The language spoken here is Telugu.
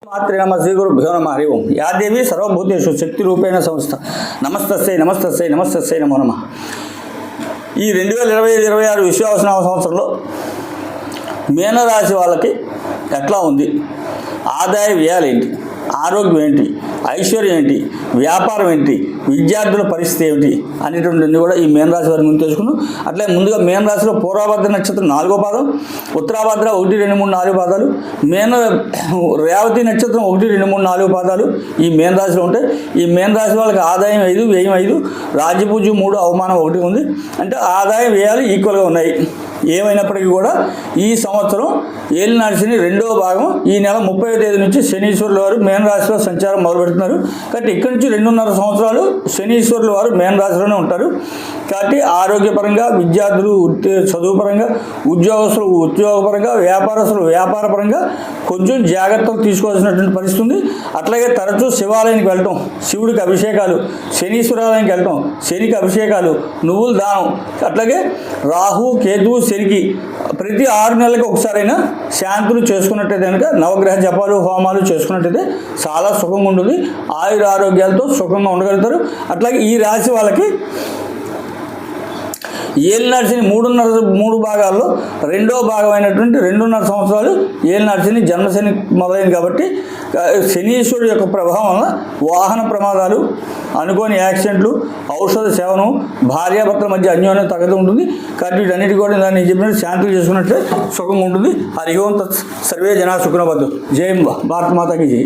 మాత్రే నమ శ్రీ గురుభ్యో నమ హరి ఓం యా దేవి సర్వభూతేషు శక్తి రూపేణ సంస్థ నమస్తస్సై నమస్తస్సై నమస్తస్సై నమో నమ. ఈ 2025-26 విశ్వావసనామ సంవత్సరంలో మీనరాశి వాళ్ళకి ఎట్లా ఉంది, ఆదాయ వ్యయాలు ఏంటి, ఆరోగ్యం ఏంటి, ఐశ్వర్యం ఏంటి, వ్యాపారం ఏంటి, విద్యార్థుల పరిస్థితి ఏమిటి అనేటువంటిది కూడా ఈ మీనరాశి వారి ముందు తెలుసుకున్నాం. అట్లే ముందుగా మీనరాశిలో పూర్వభద్ర నక్షత్రం 4వ పాదం, ఉత్తరాభద్ర 1, 2, 3, 4 పాదాలు, రేవతి నక్షత్రం 1, 2, 3, 4 పాదాలు ఈ మీనరాశిలో ఉంటాయి. ఈ మీనరాశి వాళ్ళకి ఆదాయం 5, వ్యయం 5, రాజ్యపూజ్యం 3, అవమానం 1 ఉంది. అంటే ఆదాయం వ్యయాలు ఈక్వల్గా ఉన్నాయి. ఏమైనప్పటికీ కూడా ఈ సంవత్సరం ఏలినాటి శని 2వ భాగం ఈ నెల 30వ తేదీ నుంచి శనీశ్వరుల వారు మీనరాశిలో సంచారం మొదలుపెడుతున్నారు. కాబట్టి ఇక్కడి నుంచి 2.5 సంవత్సరాలు శనీశ్వరుల వారు మీనరాశిలోనే ఉంటారు. కాబట్టి ఆరోగ్యపరంగా, విద్యార్థులు చదువుపరంగా, ఉద్యోగస్తులు ఉద్యోగపరంగా, వ్యాపారస్తులు వ్యాపారపరంగా కొంచెం జాగ్రత్తలు తీసుకోవాల్సినటువంటి పరిస్థితి ఉంది. అట్లాగే తరచూ శివాలయానికి వెళ్ళటం, శివుడికి అభిషేకాలు, శనీశ్వరాలయానికి వెళ్ళటం, శనికి అభిషేకాలు, నువ్వులు దానం, అట్లాగే రాహు కేతు శనికి ప్రతి 6 నెలలకు ఒకసారైనా శాంతులు చేసుకున్నట్టయితే కనుక నవగ్రహ జపాలు హోమాలు చేసుకున్నట్టయితే చాలా సుఖంగా ఉంటుంది. ఆయుర ఆరోగ్యాలతో సుఖంగా ఉండగలుగుతారు. అట్లాగే ఈ రాశి వాళ్ళకి ఏలినాటి శని 3 భాగాల్లో 2వ భాగమైనటువంటి 2.5 సంవత్సరాలు ఏలినాటి శని జన్మశని మొదలైంది. కాబట్టి శనీశ్వరుడు యొక్క ప్రభావం వల్ల వాహన ప్రమాదాలు, అనుకోని యాక్సిడెంట్లు, ఔషధ సేవనం, భార్యాభర్తల మధ్య అన్యోన్యం తగ్గదు ఉంటుంది. కాబట్టి వీటన్నిటి కూడా దాన్ని చెప్పినట్టు శాంతులు చేసుకున్నట్లే సుఖంగా ఉంటుంది. హరి ఓం తత్. సర్వే జనా సుఖినో భవంతు. జై భారత మాతాకి జై.